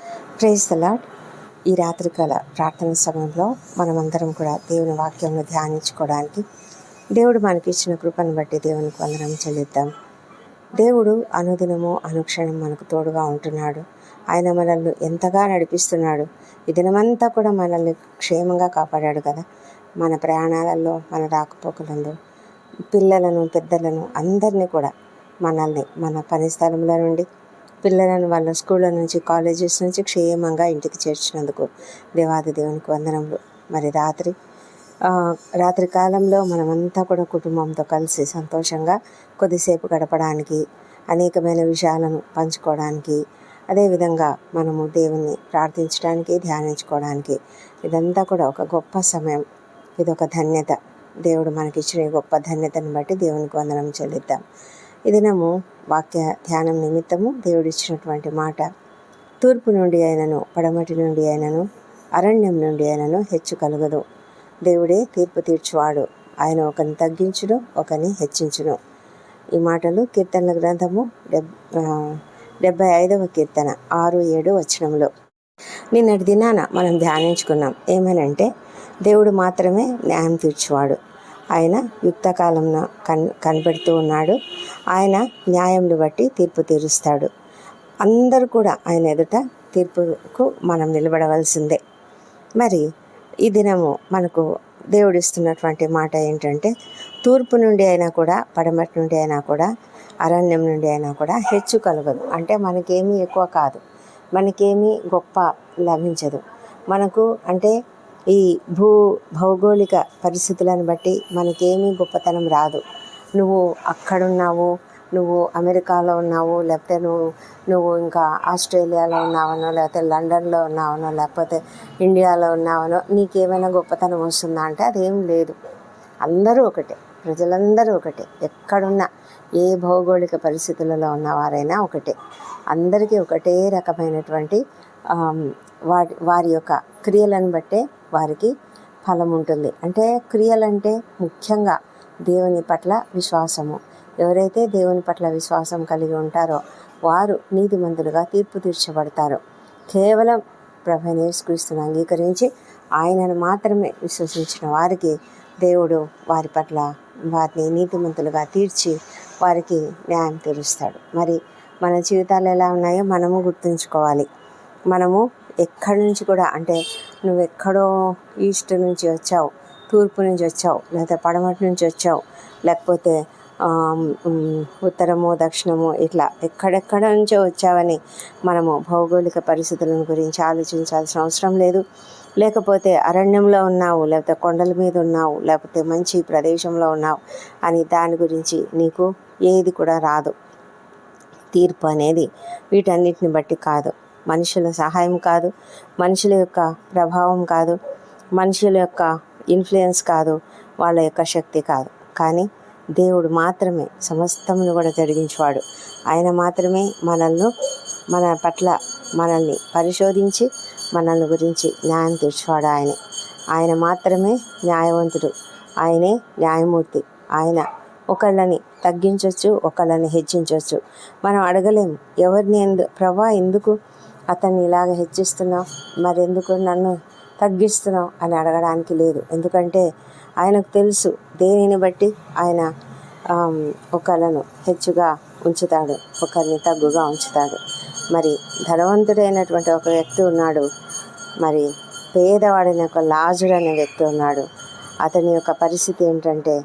Praise the lord. ఈ రాత్రికాల ప్రార్థన సమయంలో మనమందరం కూడా దేవుని వాక్యంను ధ్యానించుకోవడానికి దేవుడు మనకి ఇచ్చిన కృపను బట్టి దేవునికి వందనం చెల్లిద్దాం. దేవుడు అనుదినము అనుక్షణం మనకు తోడుగా ఉంటున్నాడు. ఆయన మనల్ని ఎంతగా నడిపిస్తున్నాడు. ఈ దినమంతా కూడా మనల్ని క్షేమంగా కాపాడాడు కదా. మన ప్రయాణాలలో, మన రాకపోకలలో పిల్లలను, పెద్దలను అందరినీ కూడా మనల్ని మన పని స్థలంలో నుండి పిల్లలను వాళ్ళ స్కూళ్ళ నుంచి, కాలేజెస్ నుంచి క్షేమంగా ఇంటికి చేర్చినందుకు దేవాది దేవునికి వందనములు. మరి రాత్రి కాలంలో మనమంతా కూడా కుటుంబంతో కలిసి సంతోషంగా కొద్దిసేపు గడపడానికి, అనేకమైన విషయాలను పంచుకోవడానికి, అదేవిధంగా మనము దేవుణ్ణి ప్రార్థించడానికి, ధ్యానించుకోవడానికి ఇదంతా కూడా ఒక గొప్ప సమయం. ఇదొక ధన్యత. దేవుడు మనకిచ్చిన గొప్ప ధన్యతను బట్టి దేవునికి వందనం చెల్లిద్దాం. ఈ దినము వాక్య ధ్యానం నిమిత్తము దేవుడిచ్చినటువంటి మాట, తూర్పు నుండి అయినను, పడమటి నుండి అయినను, అరణ్యం నుండి అయినను హెచ్చు కలుగదు. దేవుడే తీర్పు తీర్చువాడు. ఆయన ఒకరిని తగ్గించును, ఒకరిని హెచ్చించును. ఈ మాటలు కీర్తనల గ్రంథము 75వ కీర్తన 6-7 వచనంలో. నిన్నటి దినాన మనం ధ్యానించుకున్నాం. ఏమనంటే, దేవుడు మాత్రమే న్యాయం తీర్చువాడు. ఆయన యుక్తకాలంలో కనిపెడుతూ ఉన్నాడు. ఆయన న్యాయంను బట్టి తీర్పు తీరుస్తాడు. అందరూ కూడా ఆయన ఎదుట తీర్పుకు మనం నిలబడవలసిందే. మరి ఈ దినము మనకు దేవుడిస్తున్నటువంటి మాట ఏంటంటే, తూర్పు నుండి అయినా కూడా, పడమటి నుండి అయినా కూడా, అరణ్యం నుండి అయినా కూడా హెచ్చు కలగదు. అంటే మనకేమీ ఎక్కువ కాదు, మనకేమీ గొప్ప లభించదు. మనకు అంటే ఈ భౌగోళిక పరిస్థితులను బట్టి మనకేమీ గొప్పతనం రాదు. నువ్వు అక్కడున్నావు, నువ్వు అమెరికాలో ఉన్నావు, లేకపోతే నువ్వు ఇంకా ఆస్ట్రేలియాలో ఉన్నావనో, లేకపోతే లండన్లో ఉన్నావనో, లేకపోతే ఇండియాలో ఉన్నావనో నీకేమైనా గొప్పతనం వస్తుందా అంటే అదేం లేదు. అందరూ ఒకటే, ప్రజలందరూ ఒకటే, ఎక్కడున్నా ఏ భౌగోళిక పరిస్థితులలో ఉన్నవారైనా ఒకటే. అందరికీ ఒకటే రకమైనటువంటి వారి యొక్క క్రియలను బట్టే వారికి ఫలం ఉంటుంది. అంటే క్రియలంటే ముఖ్యంగా దేవుని పట్ల విశ్వాసము. ఎవరైతే దేవుని పట్ల విశ్వాసం కలిగి ఉంటారో వారు నీతిమంతులుగా తీర్పు తీర్చబడతారు. కేవలం ప్రభువైన యేసుక్రీస్తును అంగీకరించి ఆయనను మాత్రమే విశ్వసించిన వారికి దేవుడు వారి పట్ల వారిని నీతిమంతులుగా తీర్చి వారికి న్యాయం తీరుస్తాడు. మరి మన జీవితాలు ఎలా ఉన్నాయో మనము గుర్తుంచుకోవాలి. మనము ఎక్కడి నుంచి కూడా, అంటే నువ్వు ఎక్కడో ఈస్ట్ నుంచి వచ్చావు, తూర్పు నుంచి వచ్చావు, లేకపోతే పడమటి నుంచి వచ్చావు, లేకపోతే ఉత్తరము, దక్షిణము, ఇట్లా ఎక్కడెక్కడ నుంచో వచ్చావని మనము భౌగోళిక పరిస్థితులను గురించి ఆలోచించాల్సిన అవసరం లేదు. లేకపోతే అరణ్యంలో ఉన్నావు, లేకపోతే కొండల మీద ఉన్నావు, లేకపోతే మంచి ప్రదేశంలో ఉన్నావు అని దాని గురించి నీకు ఏది కూడా రాదు. తీర్పు అనేది వీటన్నిటిని బట్టి కాదు, మనుషుల సహాయం కాదు, మనుషుల యొక్క ప్రభావం కాదు, మనుషుల యొక్క ఇన్ఫ్లుయెన్స్ కాదు, వాళ్ళ యొక్క శక్తి కాదు. కానీ దేవుడు మాత్రమే సమస్తమును కూడా జరిగించేవాడు. ఆయన మాత్రమే మన పట్ల మనల్ని పరిశోధించి మనల్ని గురించి న్యాయం తీర్చేవాడు. ఆయన మాత్రమే న్యాయవంతుడు. ఆయనే న్యాయమూర్తి. ఆయన ఒకళ్ళని తగ్గించవచ్చు, ఒకళ్ళని హెచ్చించవచ్చు. మనం అడగలేము ఎవరిని, ప్రభా ఎందుకు అతన్ని ఇలాగ హెచ్చిస్తున్నావు, మరెందుకు నన్ను తగ్గిస్తున్నావు అని అడగడానికి లేదు. ఎందుకంటే ఆయనకు తెలుసు దేనిని బట్టి ఆయన ఒకళ్ళను హెచ్చుగా ఉంచుతాడు, ఒకరిని తగ్గుగా ఉంచుతాడు. మరి ధనవంతుడైనటువంటి ఒక వ్యక్తి ఉన్నాడు, మరి పేదవాడైన ఒక లాజరు అనే వ్యక్తి ఉన్నాడు. అతని యొక్క పరిస్థితి ఏంటంటే,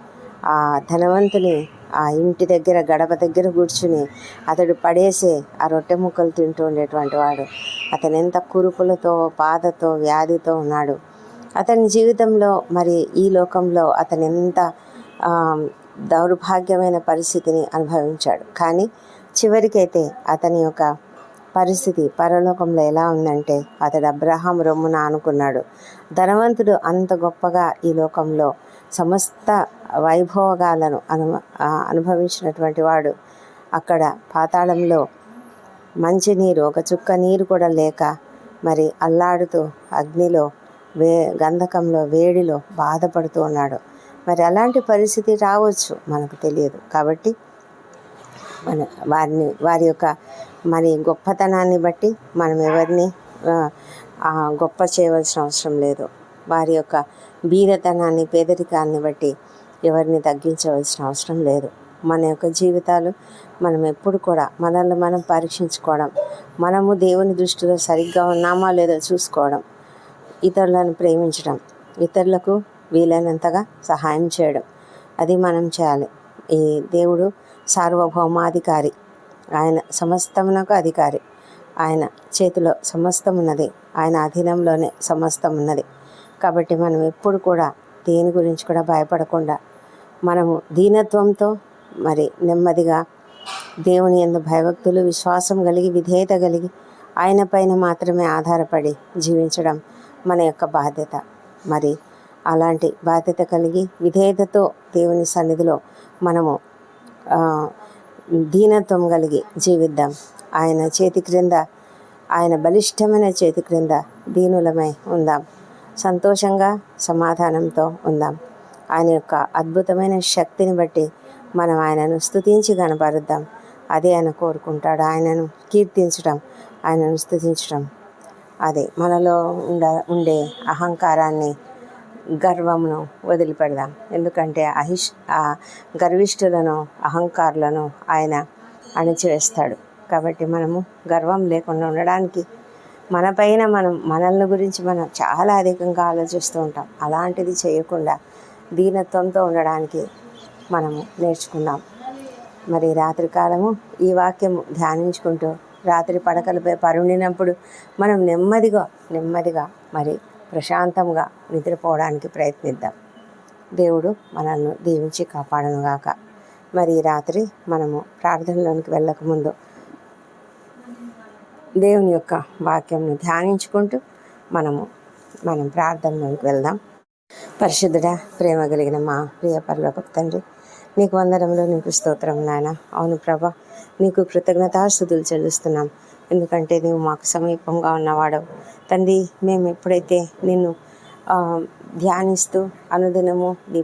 ఆ ధనవంతుని ఆ ఇంటి దగ్గర గడప దగ్గర కూర్చుని అతడు పడేసే ఆ రొట్టె ముక్కలు తింటూ ఉండేటువంటి వాడు. అతను ఎంత కురుపులతో, బాధతో, వ్యాధితో ఉన్నాడు. అతని జీవితంలో, మరి ఈ లోకంలో అతను ఎంత దౌర్భాగ్యమైన పరిస్థితిని అనుభవించాడు. కానీ చివరికైతే అతని యొక్క పరిస్థితి పరలోకంలో ఎలా ఉందంటే, అతడు అబ్రహాం రొమ్మున ఆనుకున్నాడు. ధనవంతుడు అంత గొప్పగా ఈ లోకంలో సమస్త వైభోగాలను అనుభవించినటువంటి వాడు అక్కడ పాతాళంలో మంచినీరు, ఒక చుక్క నీరు కూడా లేక, మరి అల్లాడుతూ అగ్నిలో, గంధకంలో, వేడిలో బాధపడుతూ ఉన్నాడు. మరి అలాంటి పరిస్థితి రావచ్చు, మనకు తెలియదు. కాబట్టి వారి యొక్క మరి గొప్పతనాన్ని బట్టి మనం ఎవరిని గొప్ప చేయవలసిన అవసరం లేదు. వారి యొక్క బీదతనాన్ని, పేదరికాన్ని బట్టి ఎవరిని తగ్గించవలసిన అవసరం లేదు. మన యొక్క జీవితాలు మనం ఎప్పుడు కూడా మనల్ని మనం పరీక్షించుకోవడం, మనము దేవుని దృష్టిలో సరిగ్గా ఉన్నామా లేదో చూసుకోవడం, ఇతరులను ప్రేమించడం, ఇతరులకు వీలైనంతగా సహాయం చేయడం, అది మనం చేయాలి. ఈ దేవుడు సార్వభౌమాధికారి, ఆయన సమస్తమునకు అధికారి. ఆయన చేతిలో సమస్తం ఉన్నది, ఆయన అధీనంలోనే సమస్తం ఉన్నది. కాబట్టి మనం ఎప్పుడు కూడా దేని గురించి కూడా భయపడకుండా మనము దీనత్వంతో మరి నెమ్మదిగా దేవుని యందు భయభక్తులు, విశ్వాసం కలిగి, విధేయత కలిగి ఆయన పైన మాత్రమే ఆధారపడి జీవించడం మన యొక్క బాధ్యత. మరి అలాంటి బాధ్యత కలిగి విధేయతతో దేవుని సన్నిధిలో మనము దీనత్వం కలిగి జీవిద్దాం. ఆయన చేతి క్రింద, ఆయన బలిష్టమైన చేతి క్రింద దీనులమై ఉందాం. సంతోషంగా, సమాధానంతో ఉందాం. ఆయన యొక్క అద్భుతమైన శక్తిని బట్టి మనం ఆయనను స్తుతించి కనపరుద్దాం. అదే ఆయన కోరుకుంటాడు. ఆయనను కీర్తించడం, ఆయనను స్తుతించడం, అదే మనలో ఉండే అహంకారాన్ని, గర్వమును వదిలిపెడదాం. ఎందుకంటే గర్విష్ఠులను, అహంకారులను ఆయన అణిచివేస్తాడు. కాబట్టి మనము గర్వం లేకుండా ఉండడానికి మనల్ని గురించి మనం చాలా అధికంగా ఆలోచిస్తూ ఉంటాం. అలాంటిది చేయకుండా దీనత్వంతో ఉండడానికి మనము నేర్చుకుందాం. మరి రాత్రికాలము ఈ వాక్యము ధ్యానించుకుంటూ రాత్రి పడకలపై పరుండినప్పుడు మనం నెమ్మదిగా మరి ప్రశాంతంగా నిద్రపోవడానికి ప్రయత్నిద్దాం. దేవుడు మనల్ని దీవించి కాపాడనుగాక. మరి రాత్రి మనము ప్రార్థనలోనికి వెళ్ళకముందు దేవుని యొక్క వాక్యంను ధ్యానించుకుంటూ మనం ప్రార్థనలోనికి వెళ్దాం. పరిశుద్ధుడా, ప్రేమ కలిగిన మా ప్రియ పరలోకపు తండ్రి, నీకు వందనములు, నీకు స్తోత్రం నాయన. అవును ప్రభా, నీకు కృతజ్ఞతాస్తుతులు చెల్లిస్తున్నాం. ఎందుకంటే నీవు మాకు సమీపంగా ఉన్నవాడవు తండ్రి. మేము ఎప్పుడైతే నిన్ను ధ్యానిస్తూ అనుదినము నీ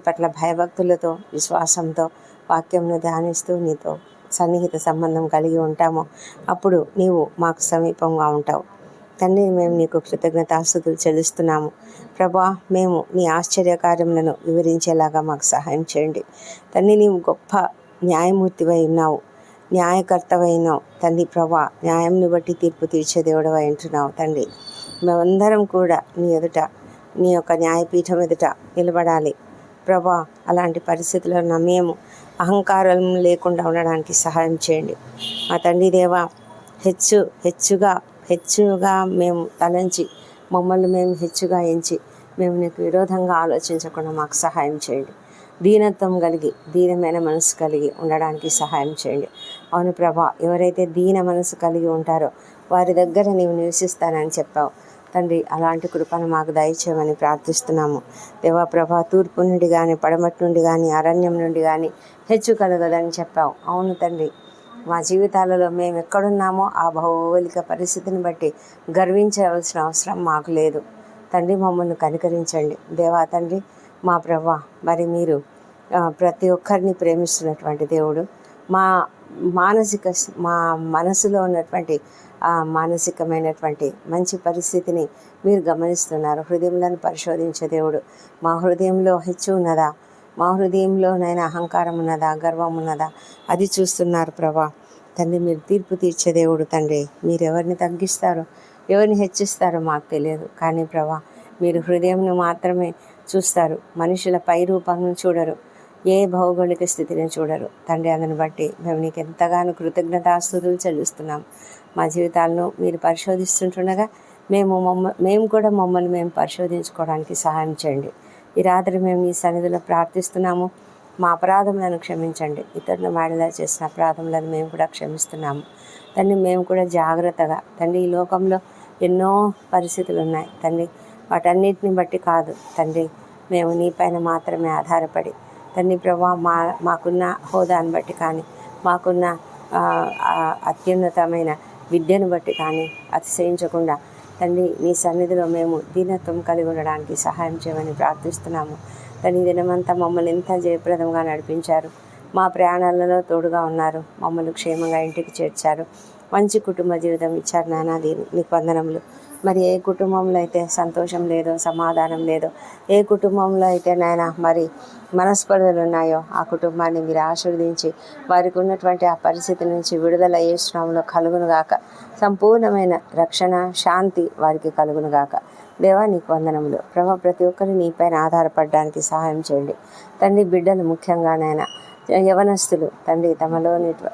పట్ల భయభక్తులతో, విశ్వాసంతో వాక్యంను ధ్యానిస్తూ నీతో సన్నిహిత సంబంధం కలిగి ఉంటామో అప్పుడు నీవు మాకు సమీపంగా ఉంటావు తండ్రి. మేము నీకు కృతజ్ఞతాస్తుతులు చెల్లిస్తున్నాము ప్రభా. మేము నీ ఆశ్చర్యకార్యములను వివరించేలాగా మాకు సహాయం చేయండి తండ్రి. నీవు గొప్ప న్యాయమూర్తివై ఉన్నావు, న్యాయకర్తవై ఉన్నావు తండ్రి ప్రభా. న్యాయంని బట్టి తీర్పు తీర్చే దేవుడవై ఉంటున్నావు తండ్రి. మేమందరం కూడా నీ ఎదుట, నీ యొక్క న్యాయపీఠం ఎదుట నిలబడాలి ప్రభా. అలాంటి పరిస్థితుల్లో మేము అహంకారం లేకుండా ఉండడానికి సహాయం చేయండి మా తండ్రి దేవా. హెచ్చుగా మేము తలంచి, మమ్మల్ని మేము హెచ్చుగా ఎంచి, మేము నీకు విరోధంగా ఆలోచించకుండా మాకు సహాయం చేయండి. దీనత్వం కలిగి, దీనమైన మనసు కలిగి ఉండడానికి సహాయం చేయండి. అవును ప్రభా, ఎవరైతే దీన మనసు కలిగి ఉంటారో వారి దగ్గర నీవు నివసిస్తానని చెప్పావు తండ్రి. అలాంటి కృపను మాకు దయచేయమని ప్రార్థిస్తున్నాము దేవా ప్రభా. తూర్పు నుండి కానీ, పడమటి నుండి కానీ, అరణ్యం నుండి కానీ హెచ్చు కలగదని చెప్పావు. అవును తండ్రి, మా జీవితాలలో మేము ఎక్కడున్నామో ఆ భౌగోళిక పరిస్థితిని బట్టి గర్వించవలసిన అవసరం మాకు లేదు తండ్రి. మమ్మల్ని కనికరించండి దేవా తండ్రి. మా ప్రభా, మరి మీరు ప్రతి ఒక్కరిని ప్రేమిస్తున్నటువంటి దేవుడు. మా మనసులో ఉన్నటువంటి మానసికమైనటువంటి మంచి పరిస్థితిని మీరు గమనిస్తున్నారు. హృదయంలను పరిశోధించే దేవుడు. మా హృదయంలో హెచ్చు ఉన్నదా, మా హృదయంలోనైనా అహంకారం ఉన్నదా, గర్వం ఉన్నదా, అది చూస్తున్నారు ప్రభా తండ్రి. మీరు తీర్పు తీర్చే దేవుడు తండ్రి. మీరు ఎవరిని తగ్గిస్తారో, ఎవరిని హెచ్చిస్తారో మాకు తెలియదు, కానీ ప్రభా మీరు హృదయంను మాత్రమే చూస్తారు. మనుషుల పై రూపంను చూడరు, ఏ భౌగోళిక స్థితిని చూడరు తండ్రి. అందుని బట్టి మేము నీకు ఎంతగానో కృతజ్ఞతాస్తుతులు చెల్లిస్తున్నాం. మా జీవితాలను మీరు పరిశోధిస్తుంటుండగా మేము కూడా మమ్మల్ని మేము పరిశోధించుకోవడానికి సహాయం చేయండి. ఈ రాత్రి మేము నీ సన్నిధిలో ప్రార్థిస్తున్నాము. మా అపరాధములను క్షమించండి. ఇతరుల మాడలా చేసిన అపరాధములను మేము కూడా క్షమిస్తున్నాము తండ్రి. మేము కూడా జాగ్రత్తగా తండ్రి, ఈ లోకంలో ఎన్నో పరిస్థితులు ఉన్నాయి తండ్రి. వాటన్నిటిని బట్టి కాదు తండ్రి, మేము నీ పైన మాత్రమే ఆధారపడి తండ్రి ప్రభా, మాకున్న హోదాను బట్టి కానీ, మాకున్న అత్యున్నతమైన విద్యను బట్టి కానీ అతిశయించకుండా తండ్రి నీ సన్నిధిలో మేము దీనత్వం కలిగి ఉండడానికి సహాయం చేయమని ప్రార్థిస్తున్నాము తండ్రి. దినమంతా మమ్మల్ని ఎంత జయప్రదంగా నడిపించారు. మా ప్రయాణాలలో తోడుగా ఉన్నారు. మమ్మల్ని క్షేమంగా ఇంటికి చేర్చారు. మంచి కుటుంబ జీవితం ఇచ్చారు నాయన, నీకు వందనములు. మరి ఏ కుటుంబంలో అయితే సంతోషం లేదో, సమాధానం లేదో, ఏ కుటుంబంలో అయితే నాయన మరి మనస్పర్ధలు ఉన్నాయో ఆ కుటుంబాన్ని మీరు ఆశీర్వదించి వారికి ఉన్నటువంటి ఆ పరిస్థితి నుంచి విడుదల ఏ శ్రమంలో కలుగునుగాక. సంపూర్ణమైన రక్షణ, శాంతి వారికి కలుగునుగాక. దేవా నీకు వందనములు. ప్రభా ప్రతి ఒక్కరు నీపైన ఆధారపడడానికి సహాయం చేయండి తండ్రి. బిడ్డలు ముఖ్యంగానైనా యవనస్తులు తండ్రి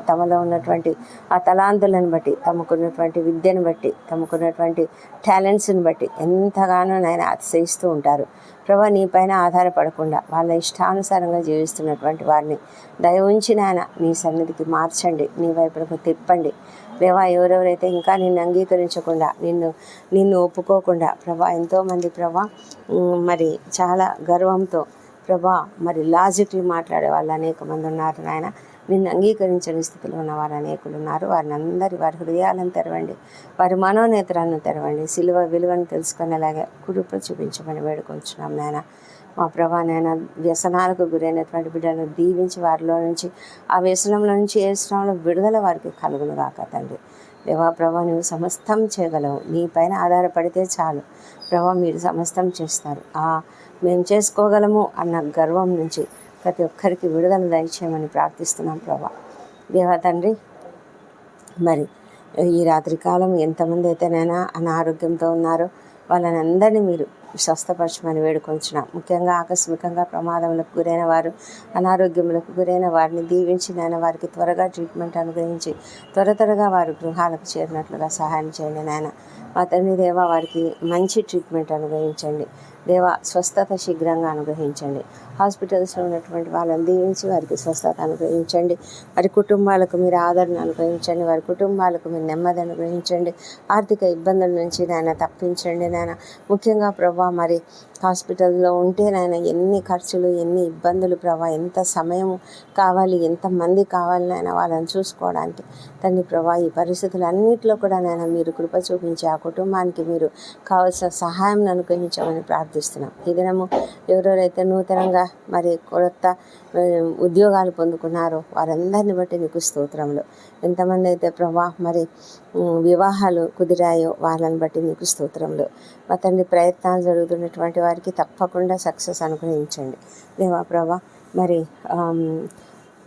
తమలో ఉన్నటువంటి ఆ తలాంతులను బట్టి, తమకున్నటువంటి విద్యను బట్టి, తమకున్నటువంటి టాలెంట్స్ని బట్టి ఎంతగానో నాయన అతిశయిస్తూ ఉంటారు. ప్రభా నీపైన ఆధారపడకుండా వాళ్ళ ఇష్టానుసారంగా జీవిస్తున్నటువంటి వారిని దయ ఉంచి నాయన నీ సన్నిధికి మార్చండి, నీ వైపునకు తిప్పండి. దేవా ఎవరెవరైతే ఇంకా నిన్ను అంగీకరించకుండా, నిన్ను ఒప్పుకోకుండా ప్రభా ఎంతోమంది ప్రభా మరి చాలా గర్వంతో ప్రభా మరి లాజిక్లు మాట్లాడే వాళ్ళు అనేక మంది ఉన్నారు నాయన. నిన్ను అంగీకరించని స్థితిలో ఉన్న వారు అనేకులు ఉన్నారు. వారి హృదయాలను తెరవండి, వారి మనోనేత్రాలను తెరవండి. సిలువ విలువను తెలుసుకునేలాగా కృప చూపించమని వేడుకొంచున్నాం నాయన. మా ప్రభా నాయన వ్యసనాలకు గురైనటువంటి బిడ్డలను దీవించి వారిలో నుంచి ఆ వ్యసనంలో నుంచి ఏ శ్రమంలో విడుదల వారికి కలుగును గాక తండ్రి. దేవా ప్రభా నువ్వు సమస్తం చేయగలవు, నీ పైన ఆధారపడితే చాలు ప్రభా, మీరు సమస్తం చేస్తారు. మేము చేసుకోగలము అన్న గర్వం నుంచి ప్రతి ఒక్కరికి విడుదల దయచేయమని ప్రార్థిస్తున్నాం ప్రభా. దేవా తండ్రి మరి ఈ రాత్రి కాలం ఎంతమంది అయితేనైనా అనారోగ్యంతో ఉన్నారో వాళ్ళని అందరినీ మీరు స్వస్థపరచమని వేడుకొంచున్నాం. ముఖ్యంగా ఆకస్మికంగా ప్రమాదములకు గురైన వారు, అనారోగ్యములకు గురైన వారిని దీవించి నాయన వారికి త్వరగా ట్రీట్మెంట్ అనుగ్రహించి త్వరగా వారు గృహాలకు చేరినట్లుగా సహాయం చేయండి నాయన. మా తండ్రి దేవా వారికి మంచి ట్రీట్మెంట్ అనుగ్రహించండి దేవా, స్వస్థత శీఘ్రంగా అనుగ్రహించండి. హాస్పిటల్స్లో ఉన్నటువంటి వాళ్ళని దీవించి వారికి స్వస్థత అనుగ్రహించండి. వారి కుటుంబాలకు మీరు ఆదరణ అనుగ్రహించండి, వారి కుటుంబాలకు మీరు నెమ్మది అనుగ్రహించండి. ఆర్థిక ఇబ్బందుల నుంచి నాయన తప్పించండి నాయన. ముఖ్యంగా ప్రభా మరి హాస్పిటల్లో ఉంటే నాయన ఎన్ని ఖర్చులు, ఎన్ని ఇబ్బందులు ప్రభా, ఎంత సమయం కావాలి, ఎంతమంది కావాలి నాయన వాళ్ళని చూసుకోవడానికి తండ్రి ప్రభా. ఈ పరిస్థితులన్నింటిలో కూడా నాయన మీరు కృప చూపించి ఆ కుటుంబానికి మీరు కావాల్సిన సహాయం అనుగ్రహించమని ప్రార్థిస్తున్నాం. ఈ దినము ఎవరెవరైతే నూతనంగా మరి కొత్త ఉద్యోగాలు పొందుకున్నారో వారందరిని బట్టి నీకు స్తోత్రములు. ఎంతమంది అయితే ప్రభా మరి వివాహాలు కుదిరాయో వాళ్ళని బట్టి నీకు స్తోత్రములు. మా తండ్రి ప్రయత్నాలు జరుగుతున్నటువంటి వారికి తప్పకుండా సక్సెస్ అనుగ్రహించండి దేవా ప్రభా. మరి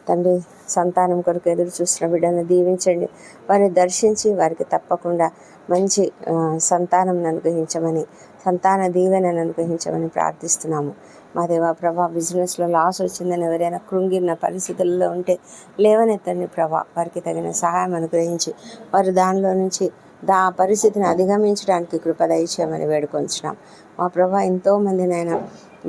తండ్రి సంతానం కొరకు ఎదురు చూసిన బిడ్డలను దీవించండి, వారిని దర్శించి వారికి తప్పకుండా మంచి సంతానం అనుగ్రహించమని, సంతాన దీవెనను అనుగ్రహించమని ప్రార్థిస్తున్నాము. మా దేవా ప్రభా బిజినెస్లో లాస్ వచ్చిందని ఎవరైనా కృంగిన పరిస్థితుల్లో ఉంటే లేవనెత్తండి ప్రభా, వారికి తగిన సహాయం అనుగ్రహించి వారు దానిలో నుంచి పరిస్థితిని అధిగమించడానికి కృప దయచేయమని వేడుకొంచున్నాం. మా ప్రభా ఎంతోమందినైనా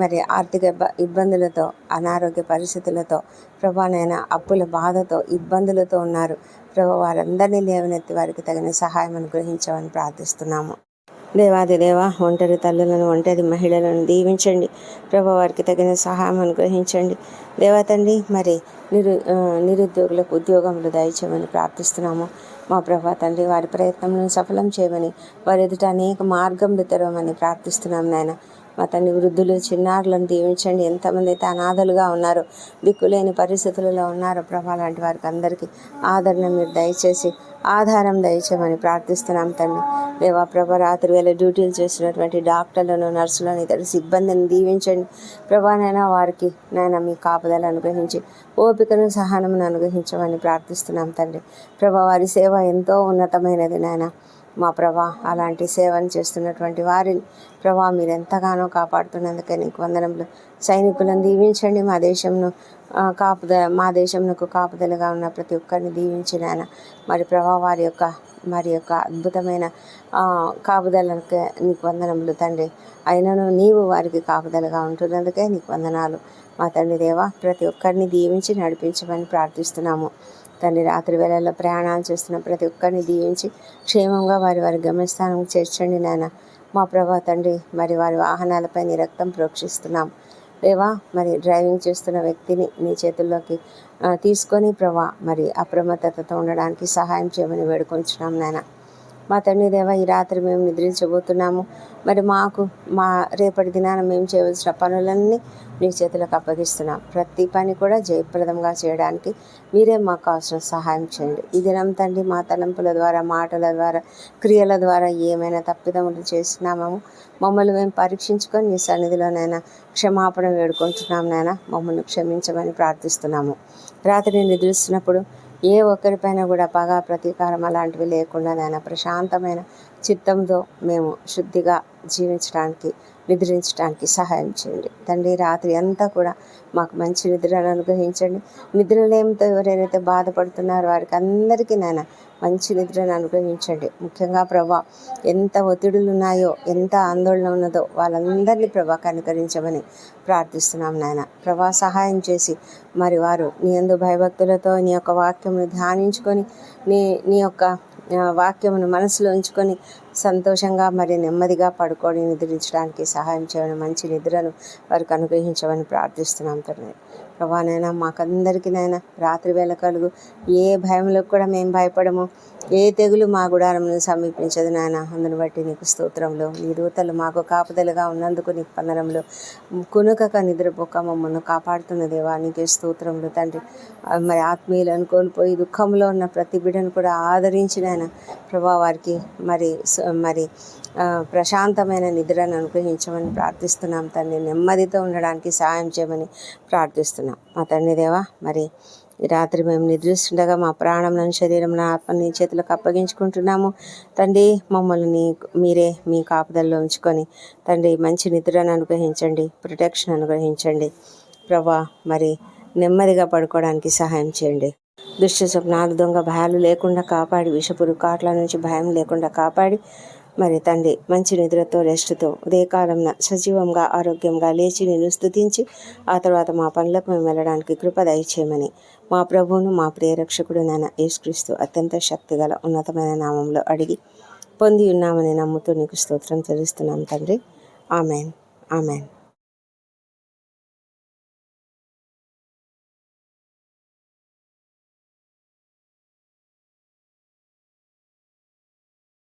మరి ఆర్థిక ఇబ్బందులతో, అనారోగ్య పరిస్థితులతో ప్రభానైనా అప్పుల బాధతో, ఇబ్బందులతో ఉన్నారు ప్రభా. వారందరినీ లేవనెత్తి వారికి తగిన సహాయం అనుగ్రహించమని ప్రార్థిస్తున్నాము. దేవాది దేవ ఒంటరి తల్లులను, ఒంటరి మహిళలను దీవించండి ప్రభా, వారికి తగిన సహాయం అనుగ్రహించండి దేవా తండ్రి. మరి నిరుద్యోగులకు ఉద్యోగములు దయచేయమని ప్రార్థిస్తున్నాము. మా ప్రభా తండ్రి వారి ప్రయత్నంలో సఫలం చేయమని, వారి ఎదుట అనేక మార్గములు తెరవమని ప్రార్థిస్తున్నాం నాయన. మా తండ్రి వృద్ధులు, చిన్నారులను దీవించండి. ఎంతమంది అయితే అనాథలుగా ఉన్నారో, దిక్కులేని పరిస్థితులలో ఉన్నారో ప్రభా, లాంటి వారికి అందరికీ ఆదరణ మీరు దయచేసి ఆధారం దయచేయమని ప్రార్థిస్తున్నాం తండ్రి. దేవా ప్రభా రాత్రి వేళ డ్యూటీలు చేస్తున్నటువంటి డాక్టర్లను, నర్సులను, ఇతర సిబ్బందిని దీవించండి ప్రభానైనా. వారికి నాయన మీ కాపుదల అనుగ్రహించి ఓపికను, సహనమును అనుగ్రహించమని ప్రార్థిస్తున్నాం తండ్రి. ప్రభా వారి సేవ ఎంతో ఉన్నతమైనది నాయన. మా ప్రభా అలాంటి సేవను చేస్తున్నటువంటి వారిని ప్రభా మీరు ఎంతగానో కాపాడుతున్నందుకే నీకు వందనములు. సైనికులను దీవించండి. మా దేశంకు కాపుదలగా ఉన్న ప్రతి ఒక్కరిని దీవించి నాయన. మరి ప్రభా వారి యొక్క అద్భుతమైన కాపుదలకే నీకు వందనములు తండ్రి. అయినను నీవు వారికి కాపుదలగా ఉంటున్నందుకే నీకు వందనాలు. మా తండ్రి దేవా ప్రతి ఒక్కరిని దీవించి నడిపించమని ప్రార్థిస్తున్నాము తండ్రి. రాత్రి వేళల్లో ప్రయాణాలు చేస్తున్న ప్రతి ఒక్కరిని దీవించి క్షేమంగా వారి గమ్యస్థానం చేర్చండి నాయన. మా ప్రభా తండ్రి మరి వారి వాహనాలపై నీ రక్తం ప్రోక్షిస్తున్నాం దేవా. మరి డ్రైవింగ్ చేస్తున్న వ్యక్తిని నీ చేతుల్లోకి తీసుకొని ప్రభా మరి అప్రమత్తతతో ఉండడానికి సహాయం చేయమని వేడుకొంచున్నాం నాయన. మా తండ్రి దేవ, ఈ రాత్రి మేము నిద్రించబోతున్నాము. మరి మా రేపటి దినాన మేము చేయవలసిన పనులన్నీ నీ చేతులకు అప్పగిస్తున్నాం. ప్రతి పని కూడా జయప్రదంగా చేయడానికి మీరే మాకు కావాల్సిన సహాయం చేయండి. ఈ దినం తండ్రి, మా తలంపుల ద్వారా, మాటల ద్వారా, క్రియల ద్వారా ఏమైనా తప్పిదములు చేసినామో మమ్మల్ని మేము పరీక్షించుకొని నీ సన్నిధిలోనైనా క్షమాపణ వేడుకుంటున్నాం. నాయన, మమ్మల్ని క్షమించమని ప్రార్థిస్తున్నాము. రాత్రి నిద్రిస్తున్నప్పుడు ఏ ఒక్కరిపైన కూడా పగ, ప్రతీకారం అలాంటివి లేకుండా నాయన ప్రశాంతమైన చిత్తంతో మేము శుద్ధిగా జీవించడానికి, నిద్రించడానికి సహాయం చేయండి. తండ్రి, రాత్రి అంతా కూడా మాకు మంచి నిద్రను అనుగ్రహించండి. నిద్రలేమితో ఎవరైతే బాధపడుతున్నారో వారికి అందరికీ నాయన మంచి నిద్రను అనుగ్రహించండి. ముఖ్యంగా ప్రభా, ఎంత ఒత్తిడులు ఉన్నాయో, ఎంత ఆందోళన ఉన్నదో వాళ్ళందరినీ ప్రభా కనికరించమని ప్రార్థిస్తున్నాం. నాయన ప్రభా, సహాయం చేసి మరి వారు నీ యందు భయభక్తులతో నీ యొక్క వాక్యమును ధ్యానించుకొని నీ యొక్క వాక్యమును మనసులో ఉంచుకొని సంతోషంగా మరి నెమ్మదిగా పడుకొని నిద్రించడానికి సహాయం చేయడం, మంచి నిద్రను వారికి అనుగ్రహించమని ప్రార్థిస్తున్నాం. తండ్రి ప్రభానైనా మాకందరికీ నైనా రాత్రి వేళ కలుగు ఏ భయంలో కూడా మేము భయపడము. ఏ తెగులు మా గుడారమును సమీపించదు నాయన. అందును బట్టి నీకు స్తోత్రంలో. నీ దూతలు మాకు కాపుదలుగా ఉన్నందుకు నీకు వందనములు. కునుకక నిద్రపోక మమ్మల్ని కాపాడుతున్న దేవా నీకే స్తోత్రములు తండ్రి. మరి ఆత్మీయులను కోల్పోయి దుఃఖంలో ఉన్న ప్రతి బిడ్డను కూడా ఆదరించిన ప్రభా వారికి మరి ప్రశాంతమైన నిద్రను అనుగ్రహించమని ప్రార్థిస్తున్నాం. తండ్రి, నెమ్మదితో ఉండడానికి సహాయం చేయమని ప్రార్థిస్తున్నాం. మా తండ్రి దేవా, మరి ఈ రాత్రి మేము నిద్రిస్తుండగా మా ప్రాణంను, శరీరం, ఆత్మని నీ చేతులకు అప్పగించుకుంటున్నాము. తండ్రి, మమ్మల్ని మీరే మీ కాపుదల్లో ఉంచుకొని తండ్రి మంచి నిద్రను అనుగ్రహించండి, ప్రొటెక్షన్ అనుగ్రహించండి. ప్రభా, మరి నెమ్మదిగా పడుకోవడానికి సహాయం చేయండి. దుష్ట స్వప్నాలు, దొంగ భయాలు లేకుండా కాపాడి, విషపురు కాట్ల నుంచి భయం లేకుండా కాపాడి మరి తండ్రి మంచి నిద్రతో, రెస్ట్తో ఉదయకాలంలో సజీవంగా, ఆరోగ్యంగా లేచి నేను స్తుతించి ఆ తర్వాత మా పనులకు మేము వెళ్ళడానికి కృప దయచేయమని మా ప్రభువును, మా ప్రియరక్షకుడు నాయన యేసుక్రీస్తు అత్యంత శక్తిగల ఉన్నతమైన నామంలో అడిగి పొంది ఉన్నామని నమ్ముతూ నీకు స్తోత్రం చెల్లిస్తున్నాం తండ్రి. Amen, amen.